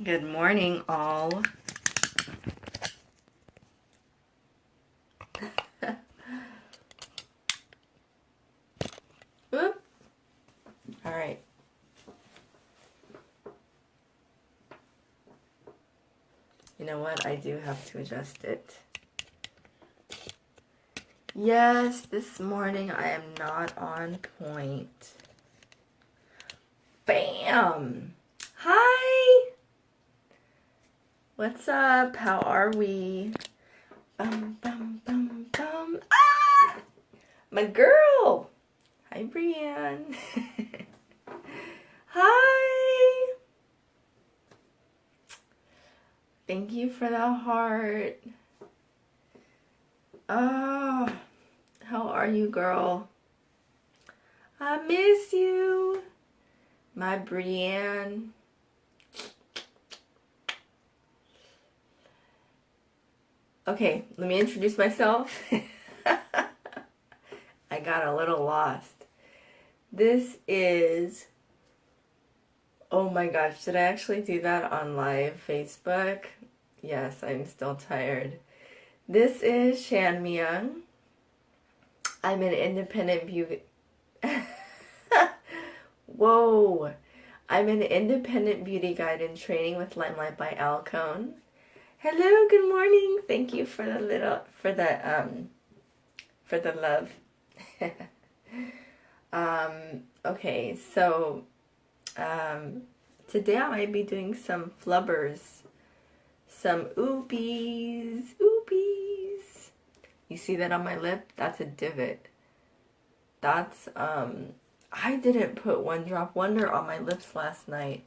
Good morning, all. Oop. All right. You know what? I do have to adjust it. Yes, this morning I am not on point. Bam! Hi! What's up? How are we? Bum, bum, bum, bum. Ah! My girl! Hi, Brienne. Hi! Thank you for the heart. Oh, how are you, girl? I miss you, my Brienne. Okay, let me introduce myself. I got a little lost. This is... Oh my gosh, did I actually do that on live Facebook? Yes, I'm still tired. This is Shan Myung. I'm an independent beauty... Whoa! I'm an independent beauty guide in training with Limelight by Alcone. Hello, good morning. Thank you for the love. Okay, so today I might be doing some flubbers, some oopies. You see that on my lip? That's a divot. That's I didn't put One Drop Wonder on my lips last night.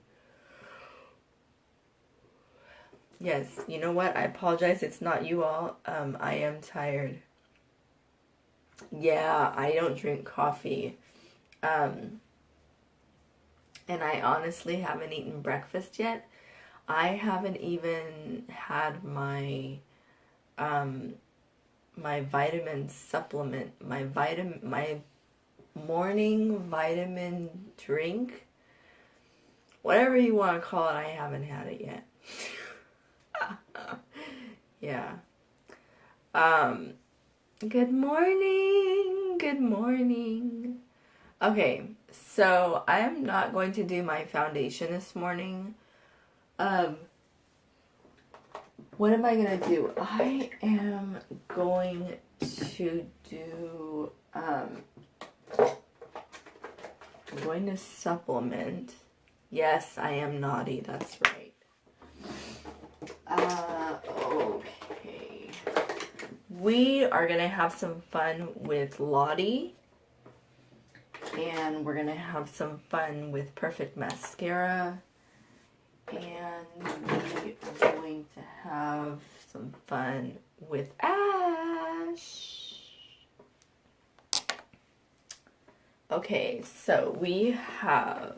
Yes, you know what? I apologize. It's not you all. I am tired. Yeah, I don't drink coffee. And I honestly haven't eaten breakfast yet. I haven't even had my my vitamin supplement, my morning vitamin drink. Whatever you want to call it, I haven't had it yet. Yeah. Good morning. Good morning. Okay, so I am not going to do my foundation this morning. What am I gonna do? I am going to do, I'm going to supplement. Yes, I am naughty, that's right. Okay. We are gonna have some fun with Lottie. And we're gonna have some fun with Perfect Mascara. And we are going to have some fun with Ash. Okay, so we have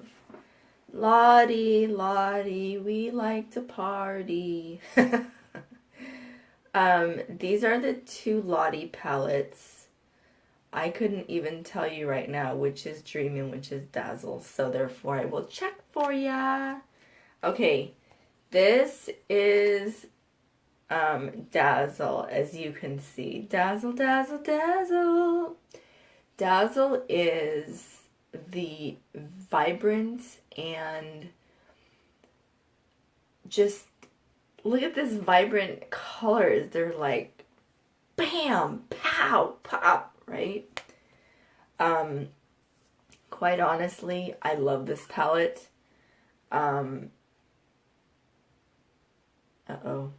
Lottie, we like to party. These are the two Lottie palettes. I couldn't even tell you right now which is Dream and which is Dazzle, so therefore I will check for ya. Okay, this is Dazzle, as you can see. Dazzle, dazzle, dazzle. Dazzle is the vibrant and just look at this vibrant colors. They're like bam, pow, pop, right? Quite honestly, I love this palette. Uh-oh.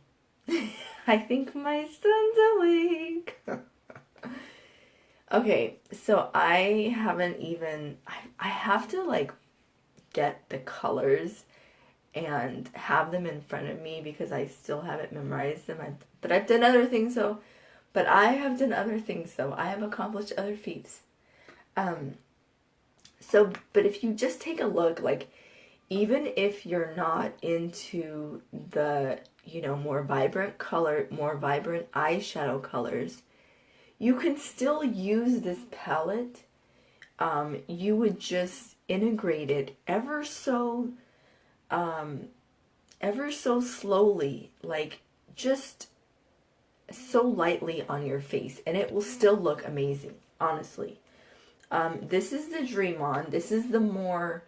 I think my son's awake. Okay, so I haven't even... I have to, like, get the colors and have them in front of me because I still haven't memorized them. But I've done other things, so... But I have done other things, though. I have accomplished other feats. So, but if you just take a look, like... Even if you're not into the, you know, more vibrant color, more vibrant eyeshadow colors, you can still use this palette. You would just integrate it ever so ever so slowly, like just so lightly on your face, and it will still look amazing, honestly. This is the Dream On. This is the more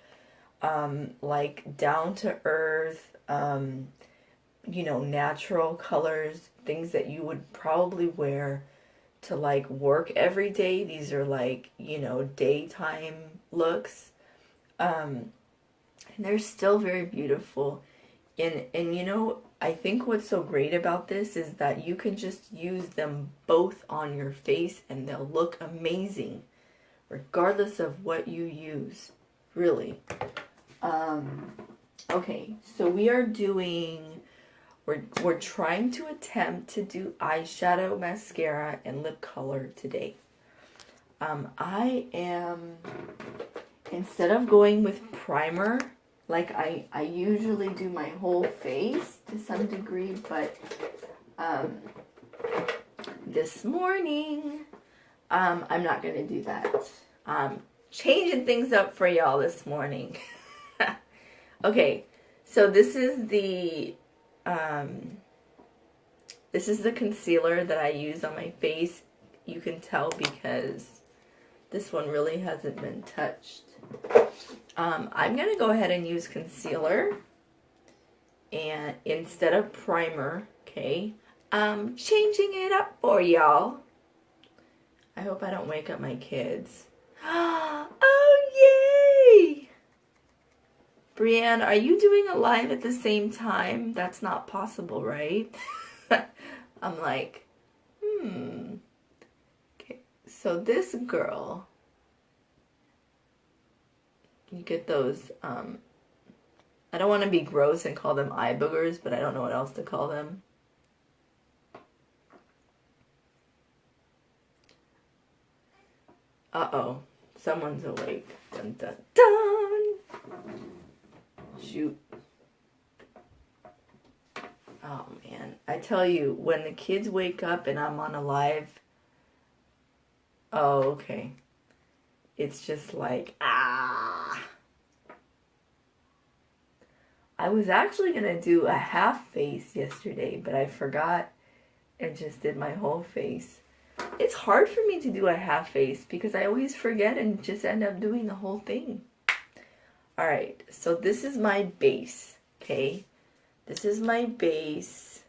like down to earth, you know, natural colors, things that you would probably wear to like work every day. These are like, you know, daytime looks. And they're still very beautiful. And you know, I think what's so great about this is that you can just use them both on your face and they'll look amazing regardless of what you use, really. Okay, so we're trying to attempt to do eyeshadow, mascara, and lip color today. I am, instead of going with primer, like I usually do my whole face to some degree, but this morning, I'm not going to do that. Changing things up for y'all this morning. Okay, so this is the concealer that I use on my face. You can tell because this one really hasn't been touched. I'm going to go ahead and use concealer and instead of primer, okay? Changing it up for y'all. I hope I don't wake up my kids. Oh, yay! Brienne, are you doing a live at the same time? That's not possible, right? I'm like, Okay, so this girl, you get those, I don't want to be gross and call them eye boogers, but I don't know what else to call them. Uh-oh, someone's awake. Dun, dun, dun. Shoot. Oh, man. I tell you, when the kids wake up and I'm on a live, oh, okay. It's just like, ah. I was actually going to do a half face yesterday, but I forgot and just did my whole face. It's hard for me to do a half face because I always forget and just end up doing the whole thing. Alright, so this is my base, okay? This is my base.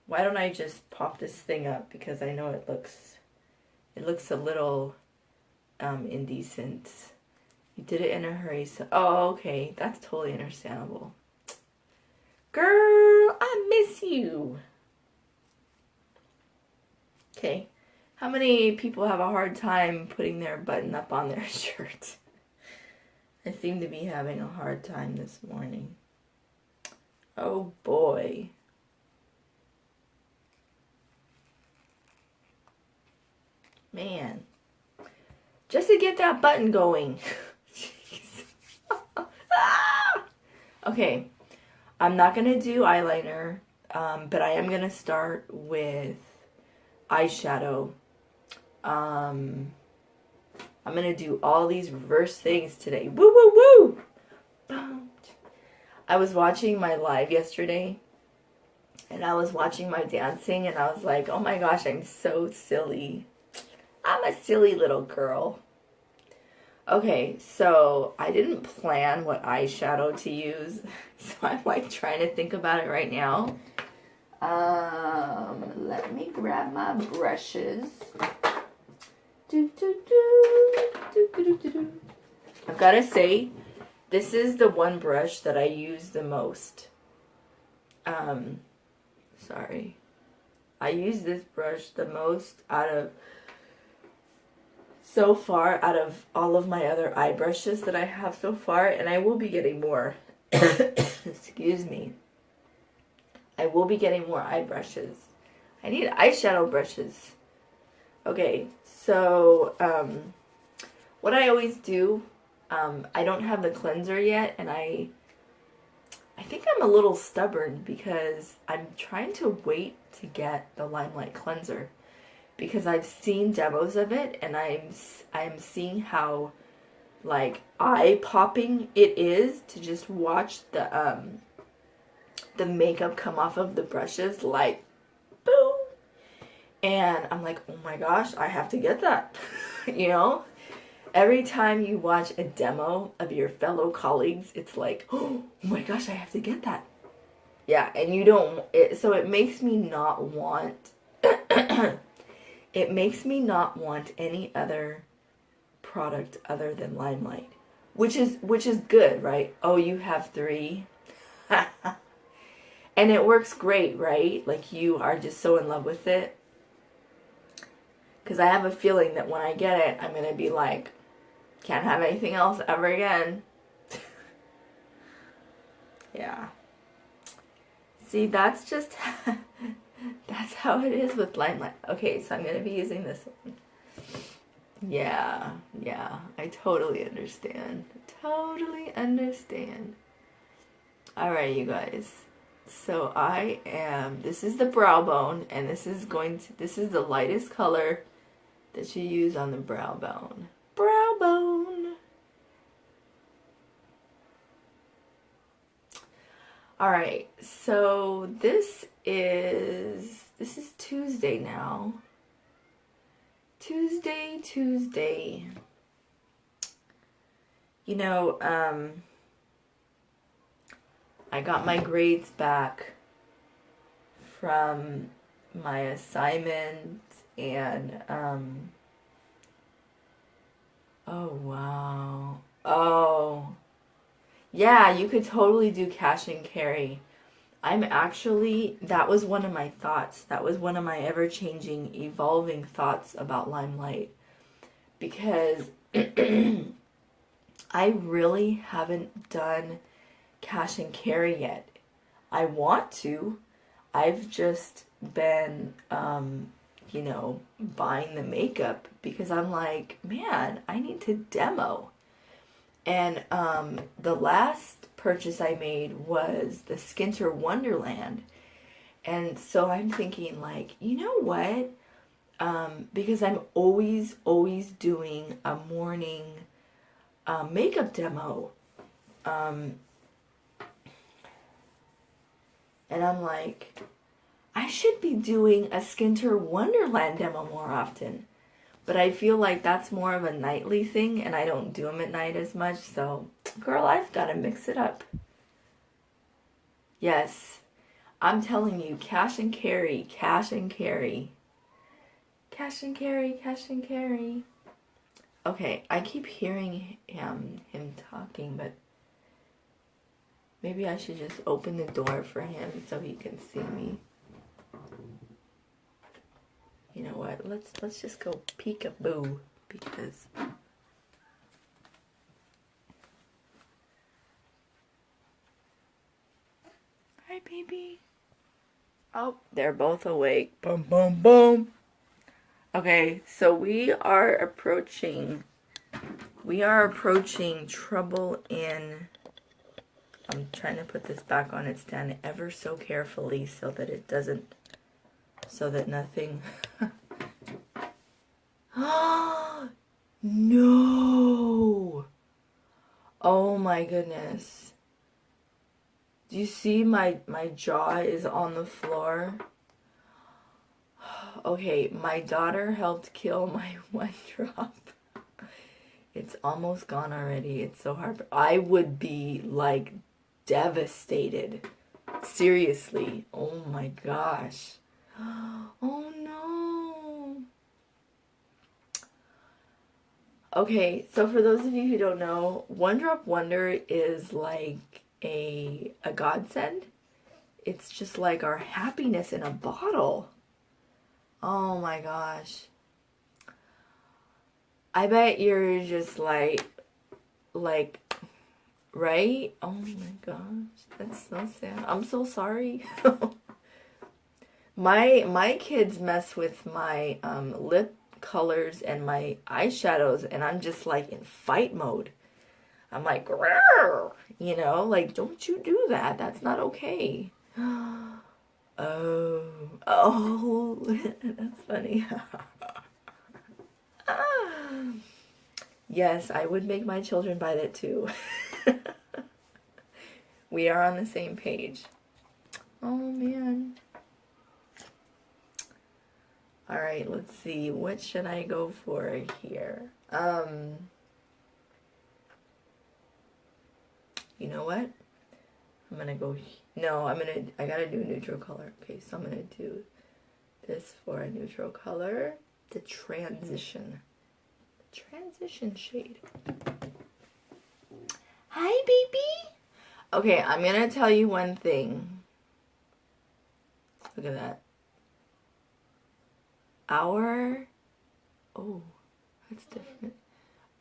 Why don't I just pop this thing up because I know it looks a little indecent. You did it in a hurry, so oh, okay, that's totally understandable. Girl, I miss you. Okay, how many people have a hard time putting their button up on their shirt? I seem to be having a hard time this morning. Oh boy. Man. Just to get that button going. Okay, I'm not going to do eyeliner, but I am going to start with eyeshadow. I'm going to do all these reverse things today. Woo, woo, woo! I was watching my live yesterday, and I was watching my dancing, and I was like, oh my gosh, I'm so silly. I'm a silly little girl. Okay, so I didn't plan what eyeshadow to use, so I'm like trying to think about it right now. Let me grab my brushes. I've got to say, this is the one brush that I use the most. Sorry. I use this brush the most so far out of all of my other eye brushes that I have so far, and I will be getting more. Excuse me. I will be getting more eye brushes. I need eyeshadow brushes. Okay, so what I always do, I don't have the cleanser yet, and I think I'm a little stubborn because I'm trying to wait to get the Limelight cleanser because I've seen demos of it, and I'm seeing how like eye-popping it is to just watch the makeup come off of the brushes, like boom. And I'm like, oh my gosh, I have to get that. You know? Every time you watch a demo of your fellow colleagues, it's like, oh my gosh, I have to get that. Yeah, and you don't, so it makes me not want, it makes me not want any other product other than Limelight. Which is good, right? Oh, you have 3. And it works great, right? Like, you are just so in love with it. Because I have a feeling that when I get it, I'm going to be like, can't have anything else ever again. Yeah. See, that's just, that's how it is with Limelight. Okay, so I'm going to be using this one. Yeah, I totally understand. Totally understand. Alright, you guys. So this is the brow bone, and this is the lightest color that you use on the brow bone. Brow bone. Alright, so this is Tuesday now. Tuesday. You know, I got my grades back from my assignment, and oh wow. Oh. Yeah, you could totally do cash and carry. That was one of my thoughts. That was one of my ever-changing, evolving thoughts about Limelight. Because I really haven't done cash and carry yet. I want to. I've just been, you know, buying the makeup because I'm like, man, I need to demo. And the last purchase I made was the Skinter Wonderland. And so I'm thinking, like, you know what? Because I'm always doing a morning makeup demo. And I'm like, I should be doing a Skinter Wonderland demo more often. But I feel like that's more of a nightly thing, and I don't do them at night as much, so, girl, I've got to mix it up. Yes, I'm telling you, cash and carry, cash and carry. Cash and carry, cash and carry. Okay, I keep hearing him talking, but maybe I should just open the door for him so he can see me. You know what? Let's just go peekaboo, because hi, baby. Oh, they're both awake. Boom, boom, boom. Okay, so we are approaching trouble in. I'm trying to put this back on its stand ever so carefully so that it doesn't, so that nothing. No! Oh my goodness. Do you see my jaw is on the floor? Okay, my daughter helped kill my one drop. It's almost gone already. It's so hard. I would be like devastated. Seriously. Oh my gosh. Oh no. Okay, so for those of you who don't know, One Drop Wonder is like a godsend. It's just like our happiness in a bottle. Oh my gosh. I bet you're just like, right? Oh my gosh, that's so sad. I'm so sorry. My kids mess with my lip colors and my eyeshadows, and I'm just like in fight mode. I'm like, you know, like, don't you do that. That's not okay. Oh, that's funny. Yes, I would make my children buy that too. We are on the same page. Oh man. Alright, let's see. What should I go for here? You know what? I'm gonna go, no, I gotta do a neutral color. Okay, so I'm gonna do this for a neutral color. The transition shade. Hi, baby. Okay, I'm gonna tell you one thing. Look at that. Oh, that's different.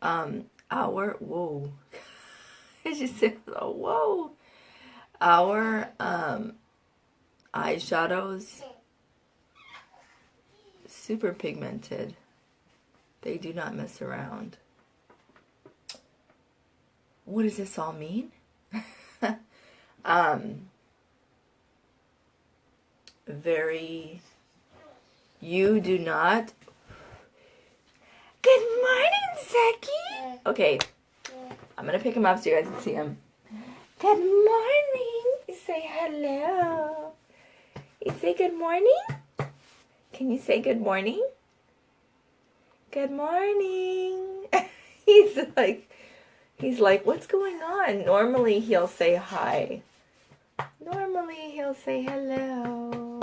Whoa. She said, oh, whoa. Our eyeshadows, super pigmented. They do not mess around. What does this all mean? You do not. Good morning, Seki. Okay, I'm gonna pick him up so you guys can see him. Good morning. You say hello. You say good morning? Can you say good morning? Good morning. He's like, what's going on? Normally he'll say hi. Normally he'll say hello.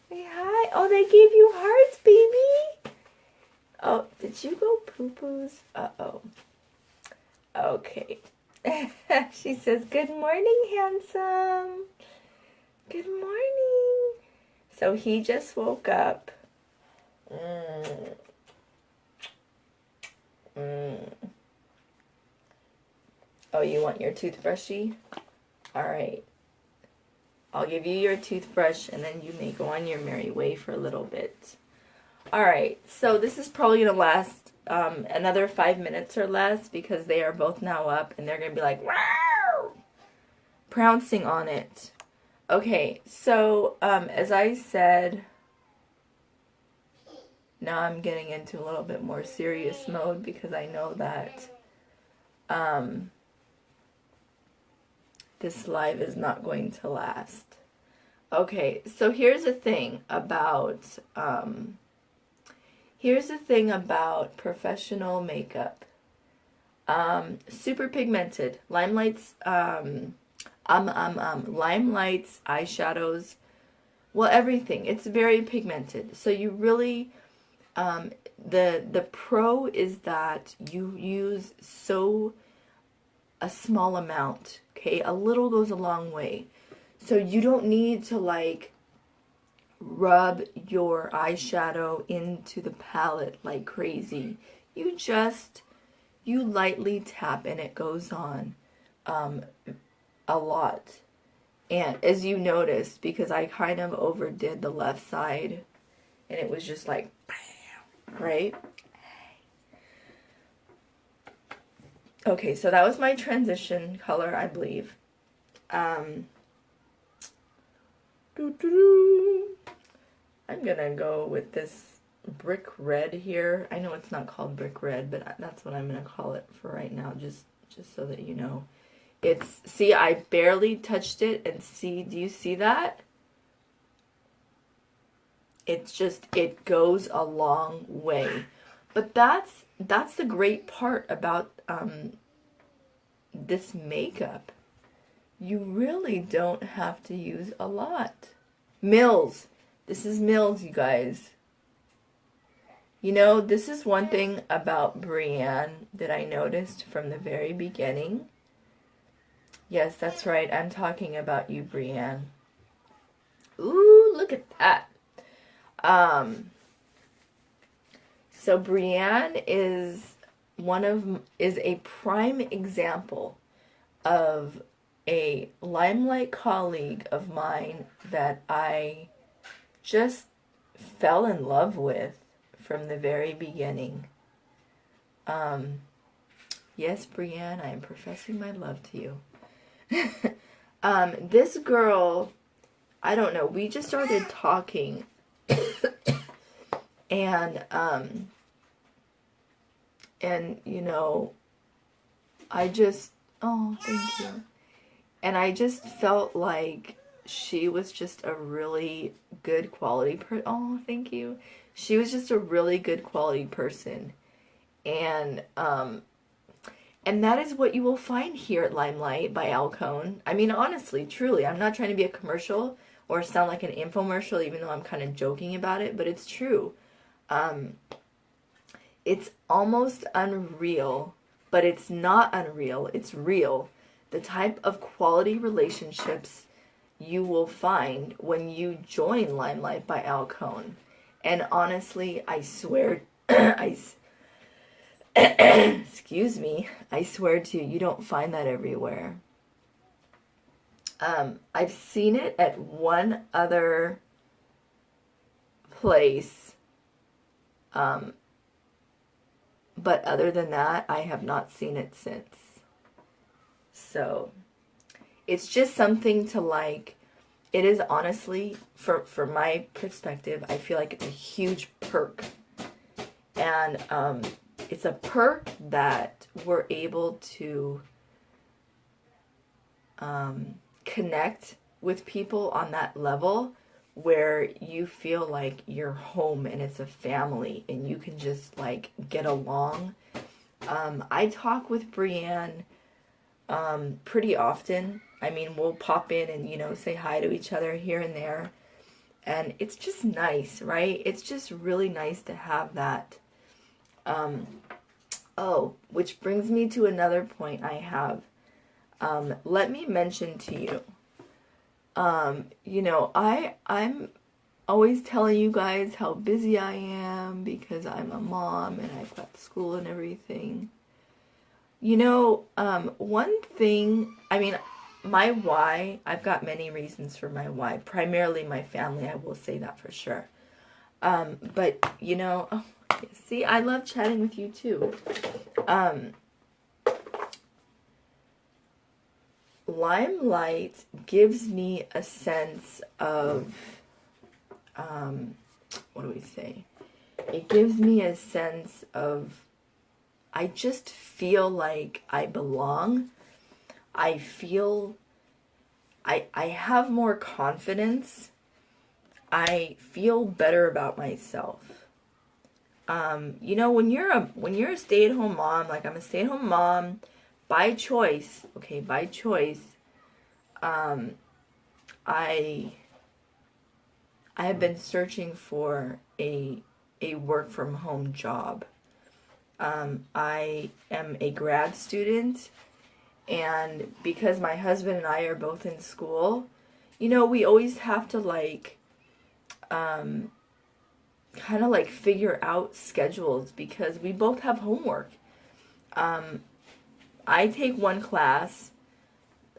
Say hi. Oh, they gave you hearts, baby. Oh, did you go poo-poos? Uh-oh. Okay. She says, good morning, handsome. Good morning. So he just woke up. Oh, you want your toothbrushy? Alright. I'll give you your toothbrush and then you may go on your merry way for a little bit. Alright, so this is probably going to last another 5 minutes or less because they are both now up and they're going to be like, wow, pouncing on it. Okay, so as I said, now I'm getting into a little bit more serious mode because I know that this live is not going to last. Okay, so here's the thing about professional makeup. Super pigmented. Limelight's Limelight's eyeshadows, well, everything. It's very pigmented. So you really the pro is that you use a small amount. Okay, a little goes a long way. So you don't need to like rub your eyeshadow into the palette like crazy. You lightly tap and it goes on a lot. And as you noticed, because I kind of overdid the left side and it was just like bam, right? Okay, so that was my transition color, I believe. I'm gonna go with this brick red here. I know it's not called brick red, but that's what I'm gonna call it for right now, just so that you know. See, I barely touched it, and see, do you see that? It goes a long way. But that's the great part about this makeup. You really don't have to use a lot. Mills. This is Mills, you guys. You know, this is one thing about Brienne that I noticed from the very beginning. Yes, that's right. I'm talking about you, Brienne. Ooh, look at that. So Brienne is a prime example of a Limelight colleague of mine that I just fell in love with from the very beginning. Yes, Brienne, I am professing my love to you. This girl, I don't know, we just started talking and And, you know, I just, oh, thank you. And I just felt like she was just a really good quality oh, thank you. She was just a really good quality person. And that is what you will find here at Limelight by Alcone. I mean, honestly, truly, I'm not trying to be a commercial or sound like an infomercial, even though I'm kind of joking about it, but it's true. It's almost unreal, but it's not unreal. It's real. The type of quality relationships you will find when you join Limelight by Alcone. And honestly, I swear, excuse me, I swear to you, you don't find that everywhere. I've seen it at one other place, but other than that, I have not seen it since. So, it's just something to like, it is honestly, for my perspective, I feel like it's a huge perk. And it's a perk that we're able to connect with people on that level where you feel like you're home and it's a family and you can just like get along. I talk with Brienne pretty often. I mean, we'll pop in and, you know, say hi to each other here and there. And it's just nice, right? It's just really nice to have that. Oh, which brings me to another point I have. Let me mention to you. You know, I'm always telling you guys how busy I am because I'm a mom and I've got school and everything. You know, one thing, I mean, my why, I've got many reasons for my why. Primarily my family, I will say that for sure. But, you know, oh, see, I love chatting with you too. Limelight gives me a sense of, what do we say? It gives me a sense of, I just feel like I belong. I feel, I have more confidence. I feel better about myself. You know, when you're a stay-at-home mom, like I'm a stay-at-home mom, by choice, okay, by choice, I have been searching for a work from home job. I am a grad student, and because my husband and I are both in school, you know, we always have to like, kind of like figure out schedules because we both have homework. I take one class,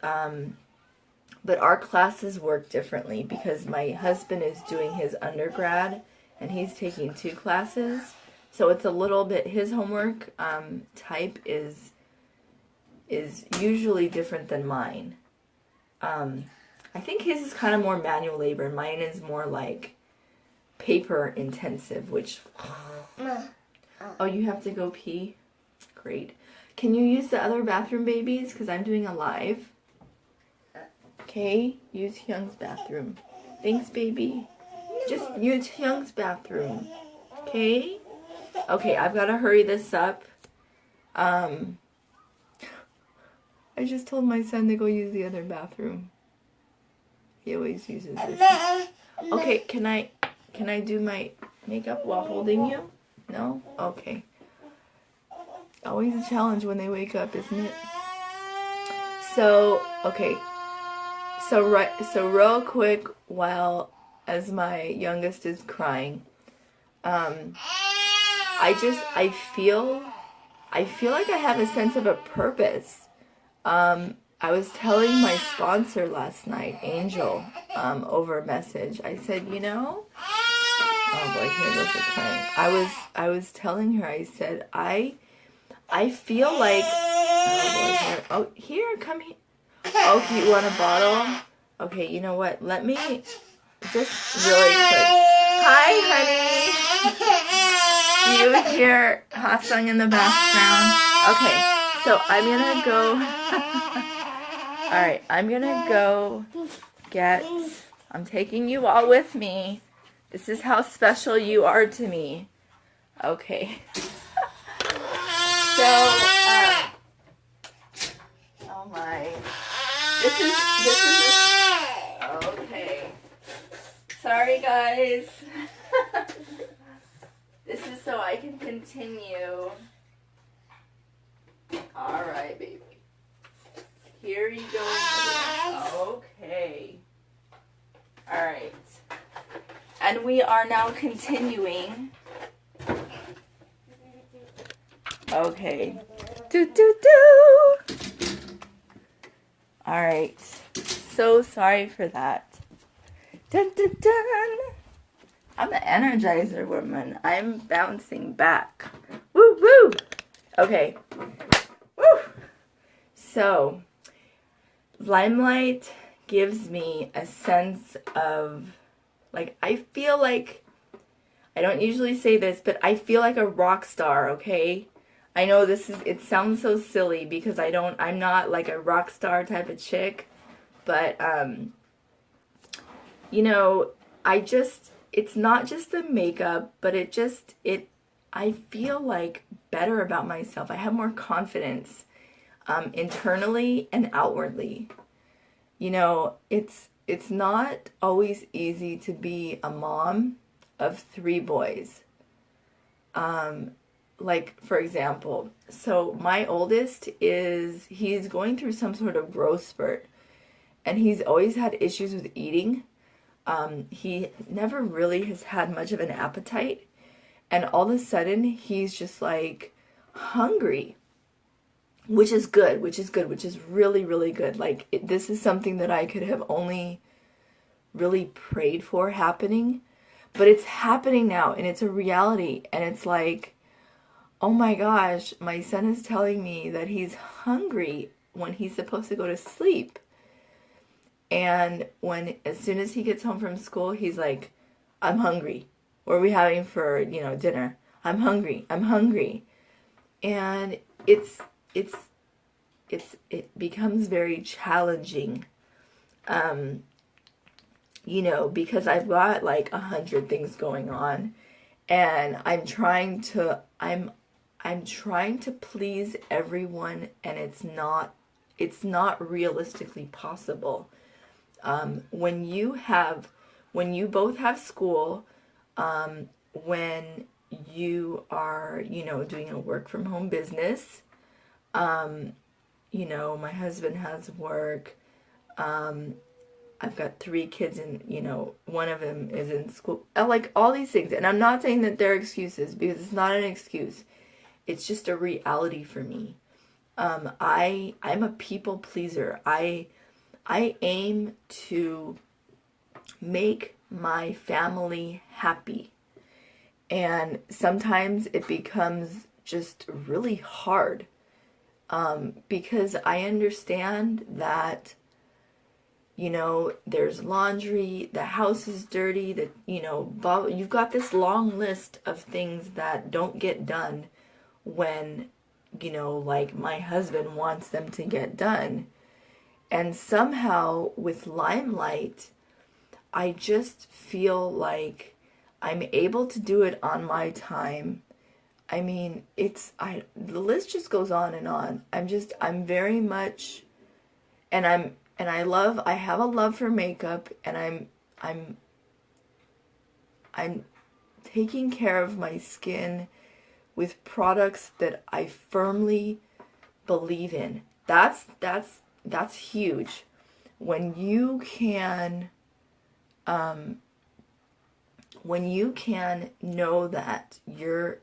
but our classes work differently because my husband is doing his undergrad and he's taking 2 classes. So it's a little bit, his homework type is usually different than mine. I think his is kind of more manual labor. Mine is more like paper intensive, which... Oh, you have to go pee? Great. Can you use the other bathroom, babies? Because I'm doing a live. Okay, use Hyung's bathroom. Thanks, baby. Just use Hyung's bathroom. Okay? Okay, I've got to hurry this up. I just told my son to go use the other bathroom. He always uses this. Okay, can I do my makeup while holding you? No? Okay. Always a challenge when they wake up, isn't it? So, okay. So real quick, while as my youngest is crying, I feel like I have a sense of a purpose. I was telling my sponsor last night, Angel, over a message. I said, you know, oh boy, here goes the crying. I was telling her, I said, I feel like, here, come here. Okay, you want a bottle? Okay, you know what? Let me just really quick. Hi, honey. Do you hear Hasang in the background? Okay, so I'm gonna go. Alright, I'm gonna go get. I'm taking you all with me. This is how special you are to me. Okay. So, oh my. This is okay. Sorry guys. This is so I can continue. Alright, baby. Here you go. Okay. Alright. And we are now continuing. Okay. Alright. So sorry for that. Dun dun dun. I'm the Energizer woman. I'm bouncing back. Woo woo. Okay. Woo. So, Limelight gives me a sense of, like, I feel like, I don't usually say this, but I feel like a rock star, okay? I know it sounds so silly because I'm not like a rock star type of chick, but, you know, it's not just the makeup, but I feel like better about myself. I have more confidence, internally and outwardly. You know, it's not always easy to be a mom of 3 boys. Like, for example, so my oldest he's going through some sort of growth spurt, and he's always had issues with eating. He never really has had much of an appetite, and all of a sudden he's just like hungry, which is good, which is really, really good. Like, this is something that I could have only really prayed for happening, but it's happening now, and it's a reality, and it's like, oh my gosh, my son is telling me that he's hungry when he's supposed to go to sleep. And as soon as he gets home from school, he's like, I'm hungry. What are we having for, dinner? I'm hungry. And it becomes very challenging, because I've got like 100 things going on, and I'm trying to please everyone, and it's not realistically possible. When you both have school, when you are, doing a work from home business, my husband has work, I've got 3 kids, and, one of them is in school, like all these things. And I'm not saying that they're excuses, because it's not an excuse. It's just a reality for me. I'm a people pleaser. I aim to make my family happy. And sometimes it becomes just really hard, because I understand that, there's laundry, the house is dirty, that, you've got this long list of things that don't get done when, like my husband wants them to get done. And somehow with Limelight, I just feel like I'm able to do it on my time. I mean, the list just goes on and on. I'm very much, and I have a love for makeup, and I'm taking care of my skin with products that I firmly believe in. That's huge. When you can know that you're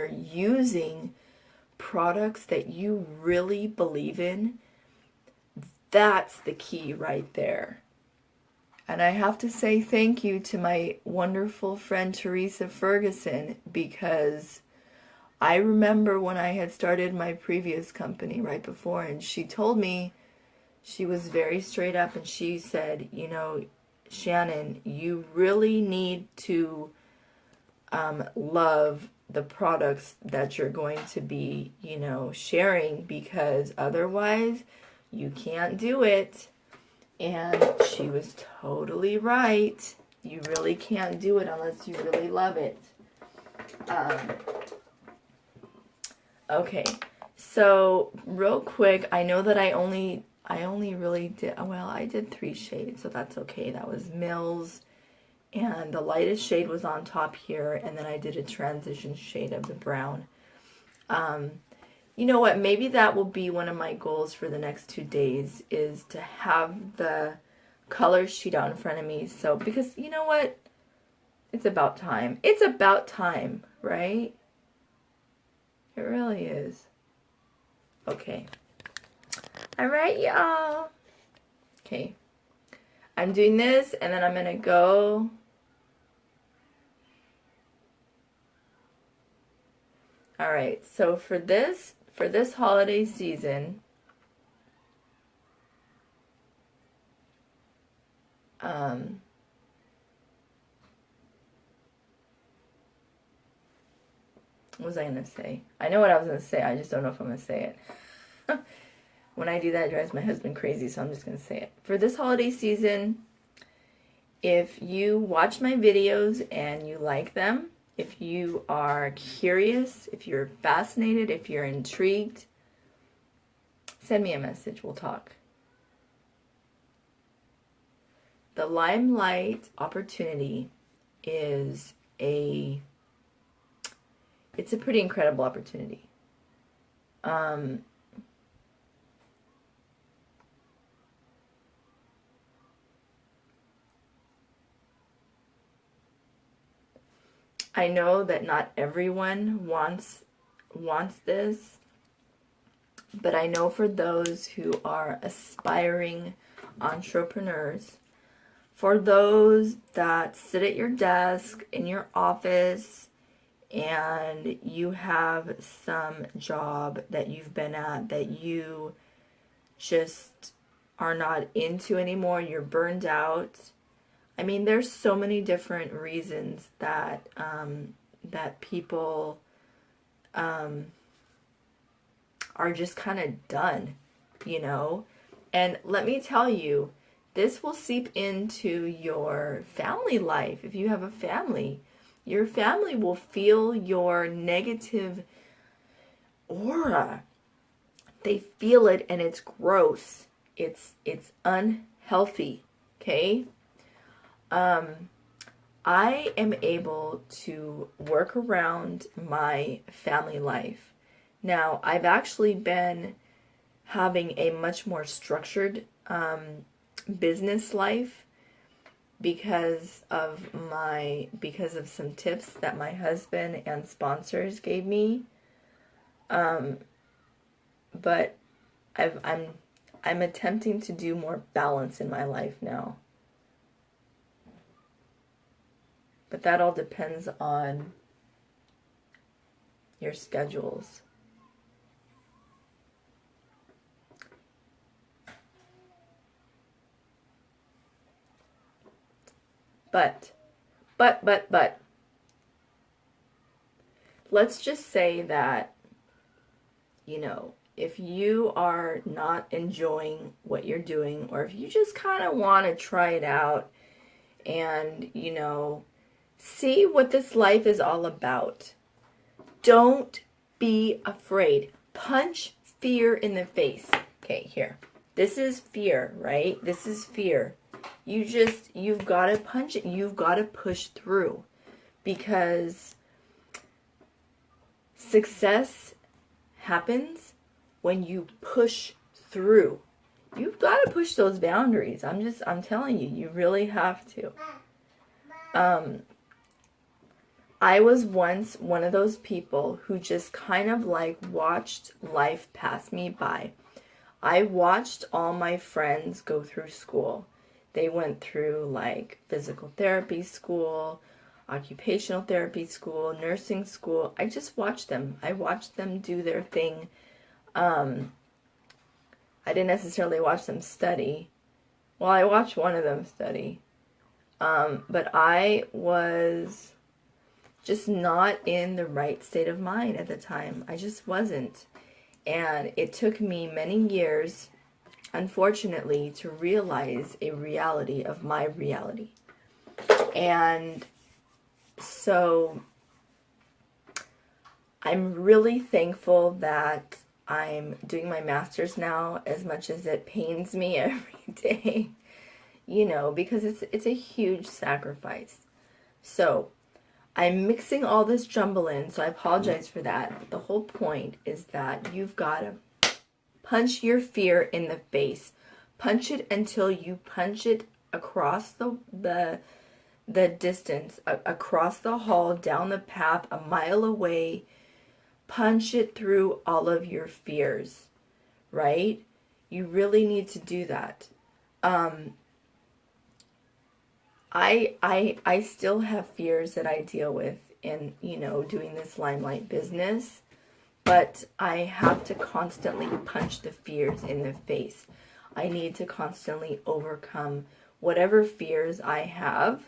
using products that you really believe in, that's the key right there. And I have to say thank you to my wonderful friend Teresa Ferguson, because I remember when I had started my previous company right before, and she told me, she was very straight up, and she said, Shannon, you really need to love the products that you're going to be, you know, sharing, because otherwise you can't do it. And she was totally right. You really can't do it unless you really love it. Okay, so real quick, I know that I only really did, well, I did 3 shades, so that's okay. That was Mills, and the lightest shade was on top here, and then I did a transition shade of the brown. You know what, maybe that will be one of my goals for the next 2 days, is to have the color sheet out in front of me. So, because you know what, it's about time. It's about time, right? It really is. Okay. Alright, y'all. Okay. I'm doing this, and then I'm gonna go. Alright, so for this holiday season, what was I gonna say? I know what I was gonna say, I just don't know if I'm gonna say it. When I do that, it drives my husband crazy, so I'm just gonna say it. For this holiday season, if you watch my videos and you like them, if you are curious, if you're fascinated, if you're intrigued, send me a message, we'll talk. The Limelight opportunity is it's a pretty incredible opportunity. I know that not everyone wants this, but I know for those who are aspiring entrepreneurs, for those that sit at your desk in your office and you have some job that you've been at that you just are not into anymore, you're burned out. I mean, there's so many different reasons that that people are just kind of done, you know. And let me tell you, this will seep into your family life. If you have a family, your family will feel your negative aura. They feel it, and it's gross. It's unhealthy, okay? I am able to work around my family life. Now, I've actually been having a much more structured business life because of some tips that my husband and sponsors gave me. But I'm attempting to do more balance in my life now. But that all depends on your schedules. But, let's just say that, you know, if you are not enjoying what you're doing, or if you just kind of want to try it out and, you know, see what this life is all about, don't be afraid. Punch fear in the face. Okay, here. This is fear, right? This is fear. You've got to punch it. You've got to push through, because success happens when you push through. You've got to push those boundaries. I'm telling you, you really have to. I was once one of those people who just kind of like watched life pass me by. I watched all my friends go through school. They went through like physical therapy school, occupational therapy school, nursing school. I just watched them. I watched them do their thing. I didn't necessarily watch them study. Well, I watched one of them study. But I was just not in the right state of mind at the time. I just wasn't. And it took me many years, unfortunately, to realize a reality of my reality. And so I'm really thankful that I'm doing my master's now, as much as it pains me every day, you know, because it's a huge sacrifice. So I'm mixing all this jumble in, so I apologize for that. But the whole point is that you've got to punch your fear in the face. Punch it until you punch it across the distance, across the hall, down the path, a mile away. Punch it through all of your fears, right? You really need to do that. I still have fears that I deal with in, you know, doing this Limelight business, but I have to constantly punch the fears in the face. I need to constantly overcome whatever fears I have.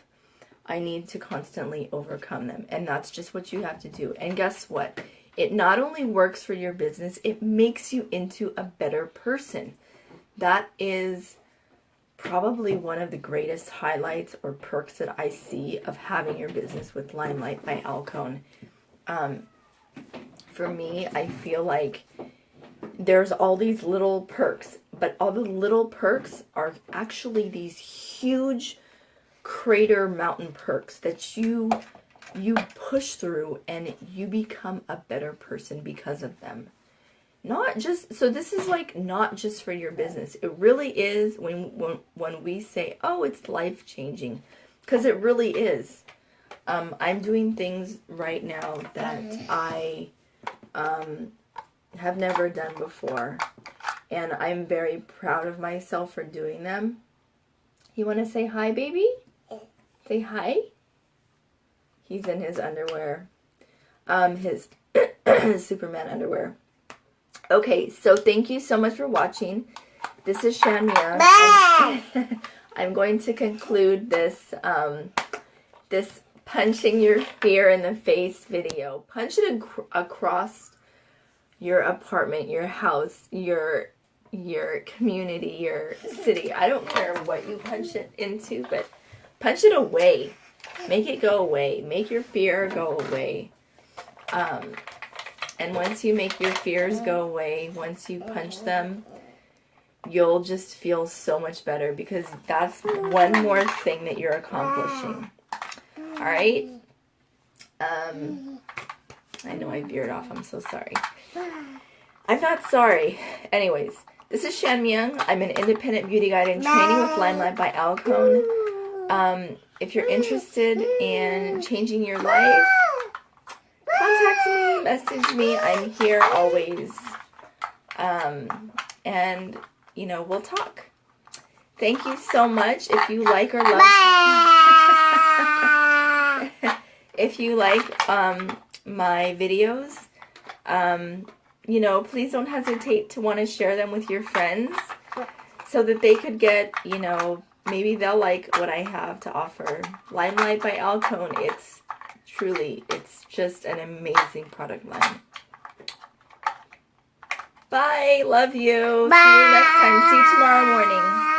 I need to constantly overcome them, and that's just what you have to do. And guess what? It not only works for your business, it makes you into a better person. That is probably one of the greatest highlights or perks that I see of having your business with Limelight by Alcone. For me, I feel like there's all these little perks, but all the little perks are actually these huge crater mountain perks that you push through, and you become a better person because of them. Not just, so this is like not just for your business. It really is when we say, oh, it's life-changing, because it really is. I'm doing things right now that I have never done before, and I'm very proud of myself for doing them. You want to say hi, baby? Say hi. He's in his underwear, his Superman underwear. Okay, so thank you so much for watching. This is Shanmia. I'm going to conclude this this punching your fear in the face video. Punch it across your apartment, your house, your community, your city. I don't care what you punch it into, but punch it away. Make it go away. Make your fear go away. And once you make your fears go away, once you punch them, you'll just feel so much better, because that's one more thing that you're accomplishing. All right? I know I veered off. I'm so sorry. I'm not sorry. Anyways, this is Shan Myung. I'm an independent beauty guide and training with Limelight by Alcone. If you're interested in changing your life, contact me, message me. I'm here always. And, you know, we'll talk. Thank you so much. If you like or love... if you like my videos, you know, please don't hesitate to want to share them with your friends so that they could get, you know, maybe they'll like what I have to offer. Limelight by Alcone, it's just an amazing product line. Bye. Love you. Bye. See you next time. See you tomorrow morning.